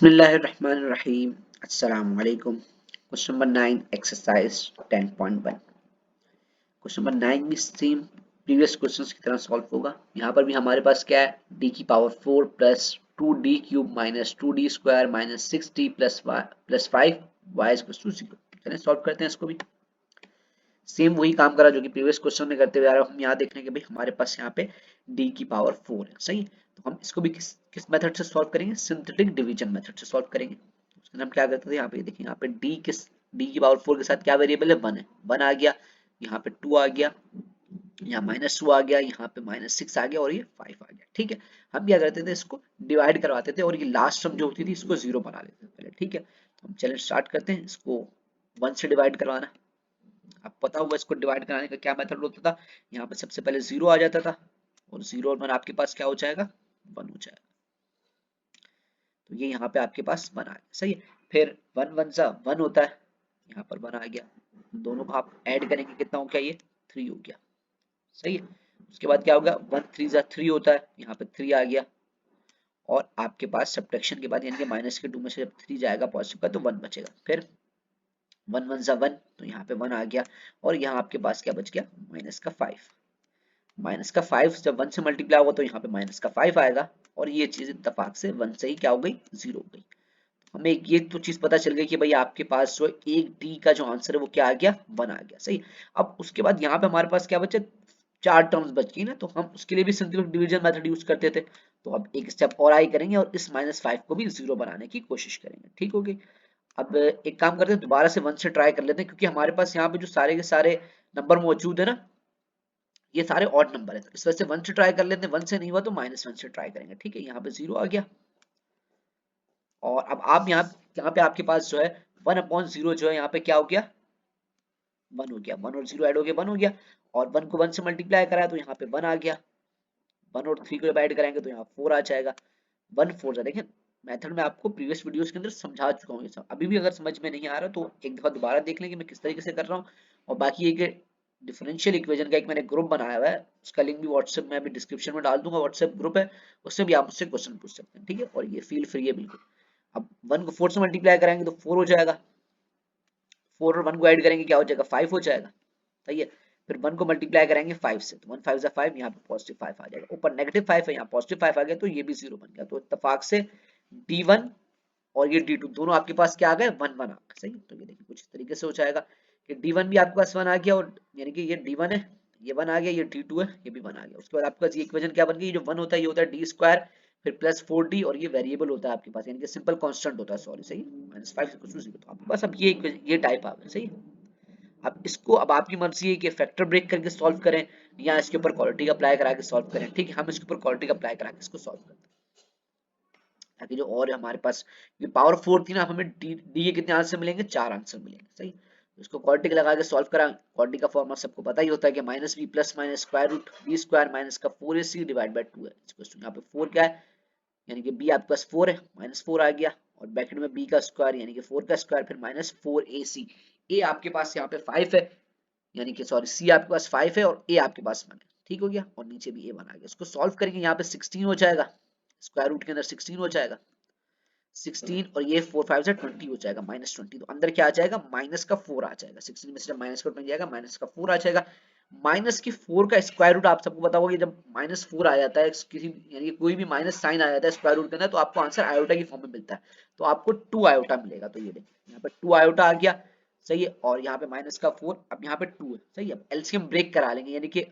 बिस्मिल्लाहिर्रहमानिर्रहीम। अस्सलाम वालेकुम। Question number 9 exercise 10.1। Question number 9 भी सेम प्रीवियस क्वेश्चंस की तरह सॉल्व होगा। यहाँ पर भी हमारे पास क्या है, डी की power 4 plus 2d cube minus 2d square minus 6d plus plus 5 y equals to 0। चलिए सॉल्व करते हैं इसको भी। सेम वही काम करा जो कि प्रीवियस क्वेश्चन में करते हुए आ रहा हूँ। हम यहाँ देख रहे हैं कि भाई हमारे पास यहाँ पे d की पावर 4 है, सही। तो हम इसको भी किस मेथड से सॉल्व करेंगे, सिंथेटिक डिवीजन मेथड से सॉल्व करेंगे। उसके लिए हम क्या करते थे, यहाँ पे देखिए, यहाँ पे d की पावर 4 के साथ क्या वेरिएबल है, 1 है, 1 आ गया, यहाँ पे 2 आ गया, यहाँ -2 आ गया, यहाँ पे -6 आ गया और ये 5 आ गया। ठीक है, हम क्या करते थे, इसको डिवाइड करवाते थे और ये लास्ट सम जो होती थी इसको 0 बना लेते थे पहले। ठीक है, तो हम चैलेंज स्टार्ट करते हैं। इसको 1 से डिवाइड करवाना, अब पता होगा इसको डिवाइड कराने का क्या मेथड होता था। यहाँ पे सबसे पहले 0 आ जाता था और 0 और 1 आपके पास क्या हो जाएगा, 1 हो जाएगा। तो ये यहाँ पे आपके पास 1 आ गया, सही है। फिर 1 1 सा 1 होता है, यहाँ पर 1 आ गया। दोनों को आप ऐड करेंगे, कितना हो गया, ये 3 हो गया, सही है। उसके बाद क्या होगा, 1 3 सा 3 होता है, यहाँ पे 3 आ गया। और आपके पास सब्ट्रैक्शन के बाद यानी कि माइनस के 2 में से जब 3 जाएगा पॉजिटिव का तो 1 बचेगा। फिर 1 1 सा 1, तो यहाँ पे 1 आ गया और यहाँ आपके पास क्या बच गया, माइनस का 5। माइनस का 5 जब 1 से मल्टीप्लाई होगा तो यहाँ पे माइनस का 5 आएगा और ये चीज इत्तेफाक से 1 से ही क्या हो गई, 0 हो गई। हमें ये तो चीज पता चल गई कि भाई आपके पास जो एक डी का जो आंसर है वो क्या आ गया, 1 आ गया, सही। अब उसके बाद यहाँ पे हमारे पास क्या बचे, 4 टर्म्स बच गई ना, तो हम उसके लिए भी सिंथेटिक डिवीजन मेथड यूज करते थे। तो अब एक स्टेप और आगे करेंगे और इस -5 को भी 0 बनाने की कोशिश करेंगे। ठीक होगी। अब एक काम करते हैं, दोबारा से 1 से ट्राई कर लेते हैं, क्योंकि हमारे पास यहाँ पे जो सारे के सारे नंबर मौजूद है ना, ये सारे ऑड नंबर है। तो इस वजह से 1 से ट्राई कर लेते हैं, 1 से नहीं हुआ तो -1 से ट्राई करेंगे। ठीक है, यहाँ पे 0 आ गया और अब आप यहाँ पे आपके पास जो है 1/0 जो है यहाँ पे क्या हो गया, 1 हो गया। 1 और 0 ऐड हो गया, 1 हो गया। और 1 को 1 से मल्टीप्लाई करा तो यहाँ पे 1 आ गया। 1 और 3 को ऐड कराएंगे तो यहाँ 4 आ जाएगा। 1 4 जा, देखिए मेथड में आपको प्रीवियस वीडियोस के अंदर समझा चुका हूँ ये सब। अभी भी अगर समझ में नहीं आ रहा तो एक दफा दोबारा देख लेंगे मैं किस तरीके से कर रहा हूँ। और बाकी एक डिफरेंशियल इक्वेशन का एक मैंने ग्रुप बनाया हुआ है, उसका लिंक भी व्हाट्सएप में अभी डिस्क्रिप्शन में डाल दूंगा। व्हाट्सएप ग्रुप है, उससे भी आप मुझसे क्वेश्चन पूछ सकते हैं। ठीक है, और ये फील फ्री है बिल्कुल। अब 1 को 4 से मल्टीप्लाई कराएंगे तो 4 हो जाएगा। 4 और 1 को ऐड करेंगे क्या हो जाएगा, 5 हो जाएगा, सही है। फिर 1 को मल्टीप्लाई करेंगे 5 से तो 1 5 जा 5, यहाँ पे पॉजिटिव 5 आ जाएगा। ऊपर नेगेटिव 5 है, यहाँ पॉजिटिव 5 आ गया तो ये भी 0 बन गया। तो इत्तेफाक से D1 और ये D2 दोनों आपके पास क्या आ गए, 1 1 आ गए, सही। तो ये देखिए कुछ इस तरीके से हो जाएगा कि D1 भी आपके पास 1 आ गया, और यानी कि ये D1 है, ये 1 आ गया, ये D2 है, ये भी 1 आ गया। उसके बाद आपके पास ये इक्वेशन क्या बन गई, ये जो 1 होता है ये होता है D स्क्वायर, फिर प्लस 4D, और ये वेरिएबल होता है आपके पास, यानी कि सिंपल कांस्टेंट होता है, सॉरी, सही, -5 = 0। तो आपके पास अब ये टाइप आ गया, सही। अब इसको, अब आपकी मर्जी है कि फैक्टर ब्रेक करके सॉल्व करें या इसके ऊपर क्वालिटी का अप्लाई करा के सॉल्व करें। ठीक है, हम इसके ऊपर क्वालिटी का अप्लाई करा के इसको सॉल्व करते हैं, ताकि जो और हमारे पास ये पावर 4 थी ना, हमें डी के कितने आंसर मिलेंगे, 4 आंसर मिलेंगे, सही। तो इसको क्वालिटी लगा के सॉल्व करा। क्वालिटी का फॉर्मूला सबको पता ही होता है कि -b plus minus square root B square minus का 4ac डिवाइड बाय 2 है। यहाँ पे 4 क्या है, यानी कि b आपके पास 4 है, -4 आ गया, और ब्रैकेट में b का स्क्वायर यानी कि 4 का स्क्वायर, फिर -4ac। a आपके पास यहाँ पे 5 है, यानी कि सॉरी सी आपके पास 5 है और ए आपके पास 1 है। ठीक हो गया, और नीचे भी ए 1 आ गया। इसको सॉल्व करेंगे, यहाँ पे 16 हो जाएगा, स्क्वायर रूट के अंदर 16 हो जाएगा। 16 और ये 4 5 से 20 हो जाएगा, -20। तो अंदर क्या आ जाएगा, माइनस का 4 आ जाएगा। 16 में से जब माइनस का 20 जाएगा, माइनस का 4 आ जाएगा। माइनस की 4 का स्क्वायर रूट आप सबको पता होगा कि जब -4 आ जाता है किसी, यानी कि कोई भी माइनस साइन आ जाता है स्क्वायर रूट के अंदर, तो आपको आंसर आयोटा की फॉर्म में मिलता है। तो आपको 2 आयोटा मिलेगा। तो ये देखिए यहाँ पे 2 आयोटा आ गया, सही है। और यहाँ पे माइनस का 4, अब यहाँ पे 2 है, सही है। अब एलसीएम ब्रेक करा लेंगे, यानी कि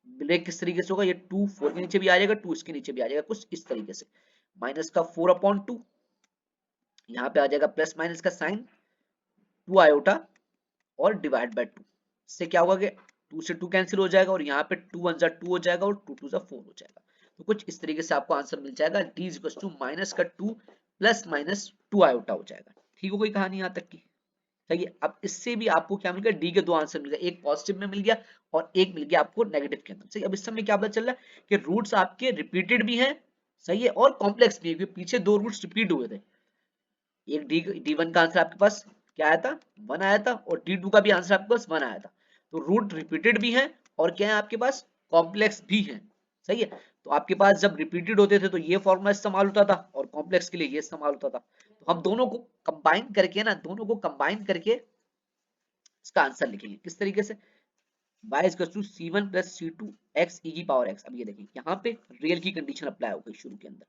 ब्रेक किस तरीके से होगा, ये 2 4 के नीचे भी आ जाएगा, 2 इसके नीचे भी आ जाएगा, कुछ इस तरीके से। माइनस का 4/2, यहाँ पे आ जाएगा प्लस माइनस का साइन 2 आयोटा और डिवाइड बाय 2। इससे क्या होगा कि 2 से 2 कैंसिल हो जाएगा, और यहाँ पे 2 1 जा 2 हो जाएगा और 2 2 जा 4 हो जाएगा। तो कुछ इस तरीके से आपको आंसर मिल जाएगा, d = माइनस का 2 प्लस माइनस 2 आयोटा हो जाएगा। ठीक हो गई कहानी यहाँ तक की, सही है। अब इससे भी आपको क्या मिल गया, डी के 2 आंसर मिल गया, एक पॉजिटिव में मिल गया और एक मिल गया आपको नेगेटिव के अंदर, सही। अब इस समय क्या पता चल रहा है कि रूट्स आपके रिपीटेड भी हैं, सही है, और कॉम्प्लेक्स भी है, क्योंकि पीछे 2 रूट्स रिपीट हुए थे। एक D1 का आंसर आपके पास क्या आया था, 1 आया था, और D2 का भी आंसर आपके पास 1 आया था। तो रूट रिपीटेड भी है और क्या है आपके पास, कॉम्प्लेक्स भी है, सही है। तो आपके पास जब रिपीटेड होते थे तो ये फॉर्मूला इस्तेमाल होता था, और कॉम्प्लेक्स के लिए ये इस्तेमाल होता था। तो हम दोनों को कंबाइन करके ना, दोनों को कंबाइन करके इसका आंसर लिखेंगे किस तरीके से, y इज टू c1 प्लस c2 x e की पावर x। अब ये देखिए यहाँ पे रियल की कंडीशन अप्लाई हो गई शुरू के अंदर,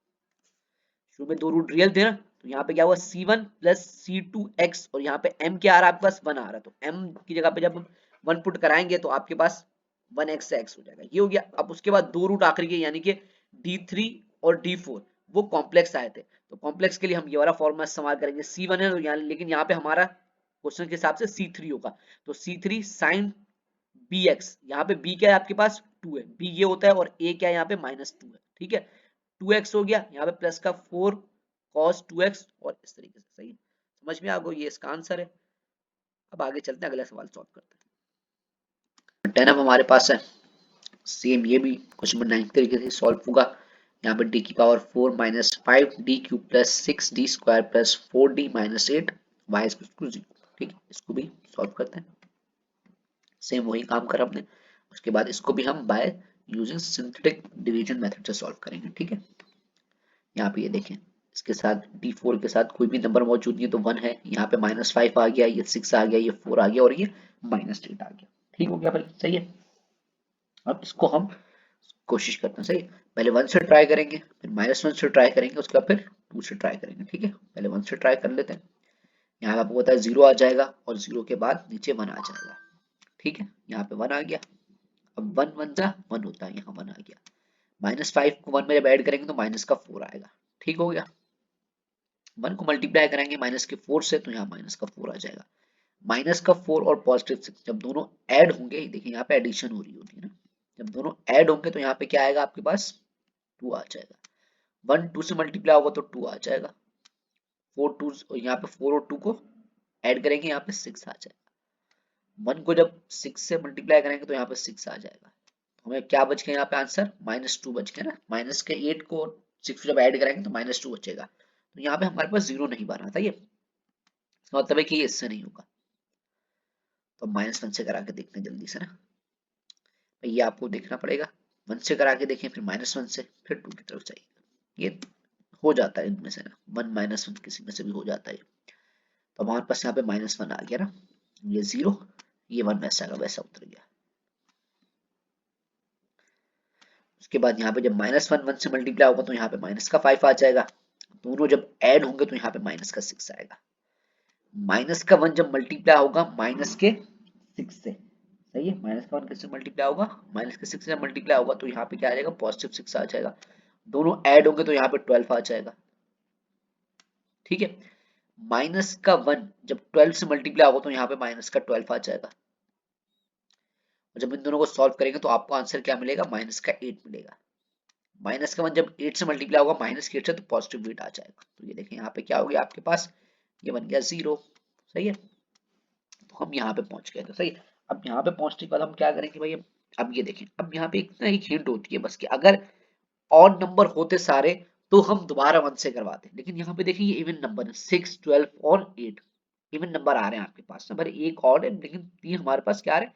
शुरू में दो रूट रियल थे ना, तो यहाँ पे क्या हुआ c1 प्लस c2x, और यहाँ पे m क्या आ रहा है आपके पास 1 आ रहा है, तो m की जगह पे जब 1 पुट कराएंगे तो आपके पास 1x से x हो जाएगा, ये हो गया। अब उसके बाद दो रूट आखिरी के यानी कि d3 और d4 वो कॉम्प्लेक्स आए थे, तो कॉम्प्लेक्स के लिए हम ये वाला फॉर्मूला इस्तेमाल करेंगे, c1 है तो यहाँ, लेकिन यहाँ पे हमारा क्वेश्चन के हिसाब से c3 होगा, तो c3 sin bx, यहाँ पे b क्या है आपके पास 2 है, b ये होता है, और a क्या है यहाँ पे -2 है, ठीक है। 2x हो गया, यहाँ पे प्लस का 4 cos 2x, और इस तरीके से, सही समझ में आ गई, ये इसका आंसर है। अब आगे चलते हैं, अगला सवाल सॉल्व करते हैं। 10 अब हमारे पास है, सेम ये भी क्वेश्चन नंबर 9 तरीके से सॉल्व होगा। यहाँ पे d की power 4 minus 5 D cube plus 6 D square plus 4 D minus 8 y equal to 0, ठीक है। इसको भी सॉल्व करते हैं, सेम वही काम करा हमने। उसके बाद इसको भी हम by using synthetic division method से सॉल्व करेंगे, ठीक है। यहाँ पे ये देखें, इसके साथ d4 के साथ कोई भी नंबर मौजूद नहीं है तो 1 है, यहाँ पे -5 आ गया, ये 6 आ गया, ये 4 आ गया, और ये -8 आ गया, ठीक हो गया भाई, सही है। अब इसको हम कोशिश करते हैं, सही। पहले 1 से ट्राई करेंगे, फिर -1 से ट्राई करेंगे, उसके बाद फिर 2 से ट्राई करेंगे, ठीक है। पहले 1 से ट्राई कर लेते हैं। यहाँ आपको पता है 0 आ जाएगा, और 0 के बाद नीचे 1 आ जाएगा, ठीक है। यहाँ पे 1 आ गया, अब 1 1 जा 1 होता है, यहाँ 1 आ गया। -5 को 1 में जब ऐड करेंगे तो माइनस का 4 आएगा, ठीक हो गया। 1 को मल्टीप्लाई करेंगे माइनस के 4 से, तो यहाँ माइनस का 4 आ जाएगा। माइनस का 4 और पॉजिटिव 6 जब दोनों ऐड होंगे, देखिए यहाँ पे एडिशन हो रही होती है ना, जब दोनों ऐड होंगे तो यहाँ पे क्या आएगा आपके पास 2 आ जाएगा। 1 2 से मल्टीप्लाई होगा तो 2 आ जाएगा, 4 2, और यहाँ पे 4 और 2 को ऐड करेंगे, यहाँ पे 6 आ जाएगा। 1 को जब 6 से मल्टीप्लाई करेंगे तो यहाँ पे 6 आ जाएगा, तो हमें क्या बच गया यहाँ पे आंसर -2 बच गया ना। माइनस के 8 को 6 जब ऐड करेंगे तो -2 बचेगा, तो यहाँ पे हमारे पास 0 नहीं बना था, ये इसका मतलब है कि ये इससे नहीं होगा। तो -1 से करा के देखते हैं जल्दी से ना, ये आपको देखना पड़ेगा। 1 से करा के देखें, फिर -1 से, फिर 2 की तरफ जाइए, ये हो जाता है इनमें से ना, 1 -1 किसी में से भी हो जाता है। तो हमारे पास यहाँ पे -1 आ गया ना, ये 0, ये 1 वैसा का वैसा उतर गया। उसके बाद यहाँ पे जब -1 1 से मल्टीप्लाई होगा तो यहाँ पे माइनस का 5 आ जाएगा, दोनों जब ऐड होंगे तो यहाँ पे माइनस का 6 आएगा। माइनस का 1 जब मल्टीप्लाई होगा माइनस के 6 से, सही है, माइनस का 1 किससे मल्टीप्लाई होगा, माइनस के 6 से मल्टीप्लाई होगा, तो यहाँ पे क्या आ जाएगा पॉजिटिव 6 आ जाएगा। दोनों ऐड होंगे तो यहाँ पे 12 आ जाएगा, ठीक है। माइनस का 1 जब 12 से मल्टीप्लाई होगा तो यहाँ पे माइनस का 12 आ जाएगा, और जब इन दोनों को सॉल्व करेंगे तो आपको आंसर क्या मिलेगा, माइनस का 8 मिलेगा। माइनस का 1 जब 8 से मल्टीप्लाई होगा माइनस के 8 से, तो पॉजिटिव 8 आ जाएगा। तो ये देखें यहाँ पे क्या हो गया आपके पास, ये बन गया 0, सही है। तो हम यहाँ पे पहुंच गए, तो सही है। अब यहाँ पे पहुंचने के बाद हम क्या करेंगे भाई, अब ये देखें, अब यहाँ पे एक हिंट होती है बस, कि अगर ऑड नंबर होते सारे तो हम दोबारा 1 से करवाते, लेकिन यहाँ पे देखिए ये इवन नंबर है, 6 12 और 8 इवन नंबर आ रहे हैं आपके पास, नंबर एक ऑड है लेकिन 3 हमारे पास क्या आ रहे हैं,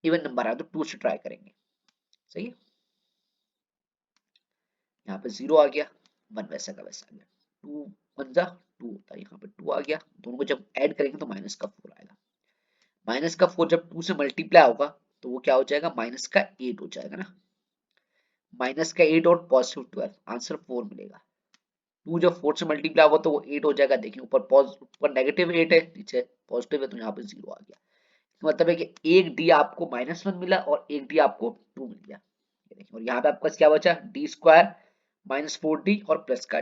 इवन नंबर आ रहे हैं, तो 2 से ट्राई करेंगे, सही है। यहाँ पे 0 आ गया, 1 वैसा का वैसा आ गया, 2 1 जा 2 होता है, यहाँ पे 2 आ गया, दोनों को जब ऐड करेंगे तो माइनस का 4 आएगा। माइनस का 4 जब 2 से मल्टीप्लाई होगा तो वो क्या हो जाएगा, माइनस का 8 हो जाएगा ना। माइनस का 8 और पॉजिटिव 12, आंसर 4 मिलेगा। 2 जब 4 से मल्टीप्लाई होगा तो वो 8 हो जाएगा, देखिए ऊपर नेगेटिव 8 है, नीचे पॉजिटिव है, तो यहाँ पे 0 आ गया। मतलब है कि एक डी आपको -1 मिला और एक डी आपको 2 मिल गया, ये देखिए। और यहाँ पे आपका क्या बचा, डी स्क्वायर -4d और प्लस का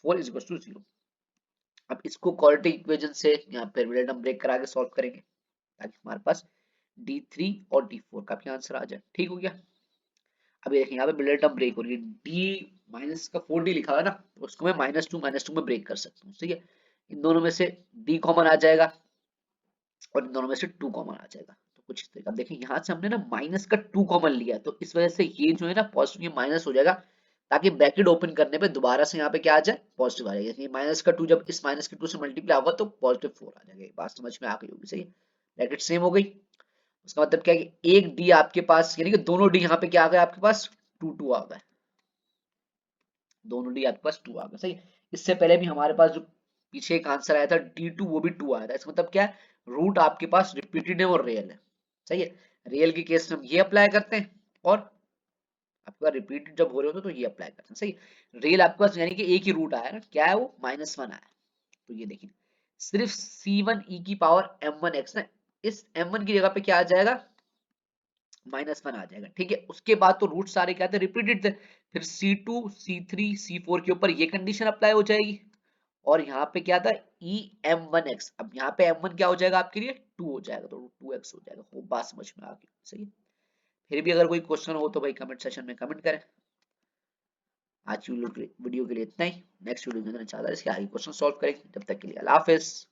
4 इज इक्वल टू 0। अब इसको क्वाड्रेटिक इक्वेशन से यहाँ पे रिलेटम ब्रेक करा के सॉल्व करेंगे, ताकि हमारे पास d3 और d4 का भी आंसर आ जाए, ठीक हो गया। अब देखिए यहाँ पे मिडिल टर्म ब्रेक हो रही है, d माइनस का 4d लिखा है ना, तो उसको मैं -2 में ब्रेक कर सकता हूँ, ठीक है। इन दोनों में से d कॉमन आ जाएगा और इन दोनों में से 2 कॉमन आ जाएगा, तो कुछ इस तरीके। अब देखिए यहाँ से हमने ना माइनस का 2 कॉमन लिया, तो इस वजह से ये जो है ना पॉजिटिव, ये माइनस हो जाएगा, ताकि ब्रैकेट ओपन करने पे दोबारा से यहाँ पे क्या आ जाए, पॉजिटिव आ जाएगा। माइनस का 2 जब इस माइनस के 2 से मल्टीप्लाई होगा तो पॉजिटिव 4 आ जाएगा, बात समझ में आ गई होगी, सही है। ब्रैकेट सेम हो गई, उसका मतलब क्या है कि एक डी आपके पास, यानी कि दोनों डी यहाँ पे क्या आ गए आपके पास 2 2 आ गए, दोनों डी आपके पास 2 आ गए, सही। इससे पहले भी हमारे पास जो पीछे एक आंसर आया था D2, वो भी 2 आया था। इसका मतलब क्या है, रूट आपके पास रिपीटेड है और रियल है। सही है, रियल के केस में हम ये अप्लाई करते हैं, और आपका रिपीटेड जब हो रहे होते तो ये अप्लाई करते हैं। सही, रियल आपके पास यानी कि एक ही रूट आया ना, क्या है वो, -1 आया। तो ये देखिए, सिर्फ C1 e की पावर m1x ना, इस m1 की जगह पे क्या आ जाएगा, -1 आ जाएगा। ठीक है, उसके बाद तो रूट सारे क्या थे, रिपीटेड थे। फिर C2, C3, C4 के ऊपर ये कंडीशन अप्लाई हो जाएगी, और यहाँ पे क्या था, em1x। अब यहाँ पे m1 क्या हो जाएगा आपके लिए, 2 हो जाएगा, तो 2x हो जाएगा। हो बात समझ में आ गई, सही है। फिर भी अगर कोई क्वेश्चन हो तो भाई कमेंट सेक्शन में कमेंट करें। आज की वीडियो के लिए इतना ही। नेक्स्ट वीडियो के अंदर इंशाल्लाह इसके आगे क्वेश्चन सॉल्व करेंगे। तब तक के लिए अल्लाह हाफिज।